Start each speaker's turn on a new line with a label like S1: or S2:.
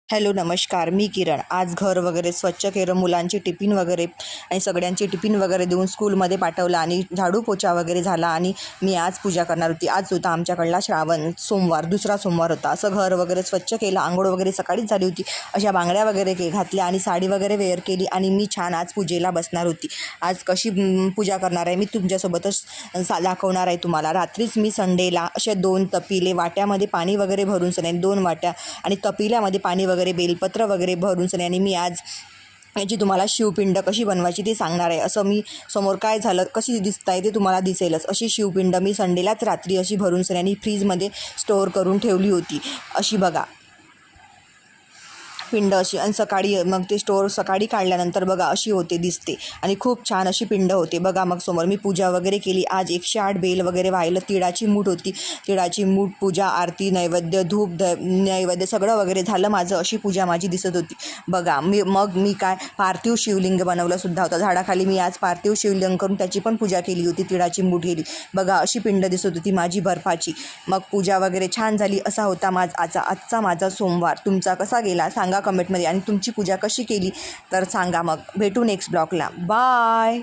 S1: Hello नमस्कार, मी किरण. आज घर वगैरे स्वच्छ केलं, मुलांची टिफिन वगैरे आणि सगळ्यांची टिफिन वगैरे देऊन स्कूलमध्ये पाठवलं आणि झाडू पोछा वगैरे झाला आणि मी आज पूजा करणार होती. आज होता आमच्याकडला श्रावण सोमवार, दुसरा सोमवार होता. असं घर वगैरे स्वच्छ केलं, आंघोळ वगैरे सकाळीच झाली होती. अशा बांगड्या वगैरे घातल्या आणि साडी वगैरे वेअर केली आणि मी छान आज पूजेला बसणार होती. आज कशी पूजा करणार आहे मी तुमच्यासोबतच दाखवणार आहे तुम्हाला. रात्रीच मी संडेला असे 2 तपिले वाट्यामध्ये पाणी वगैरे भरून सने 2 वाट्या आणि तपिल्यामध्ये पाणी वगैरे बेलपत्र वगैरे भरून सने आणि मी आज याची तुम्हाला शिवपिंड कशी बनवायची ते सांगणार आहे. असं मी समोर काय झालं कशी दिसत आहे ते तुम्हाला दिसेलच. अशी शिवपिंड मी संडेलाच रात्री अशी भरून सने आणि फ्रीजमध्ये स्टोअर करून ठेवली होती. अशी बघा पिंड अशी आणि सकाळी मग ते स्टोअर सकाळी काढल्यानंतर बघा अशी होते दिसते आणि खूप छान अशी पिंड होते बघा. मग समोर मी पूजा वगैरे केली. आज 108 बेल वगैरे वाहिलं. तिळाची मूठ होती, तिळाची मूठ, पूजा, आरती, नैवेद्य, धूप नैवेद्य सगळं वगैरे झालं माझं. अशी पूजा माझी दिसत होती बघा. मी काय पार्थिव शिवलिंग बनवलं सुद्धा होतं झाडाखाली. मी आज पार्थिव शिवलिंग करून त्याची पण पूजा केली होती. तिळाची मूठ केली बघा. अशी पिंड दिसत होती माझी बर्फाची. मग पूजा वगैरे छान झाली. असा होता आजचा माझा सोमवार. तुमचा कसा गेला सांगा कमेंटमध्ये आणि तुमची पूजा कशी केली तर सांगा. मग भेटू नेक्स्ट ब्लॉगला. बाय.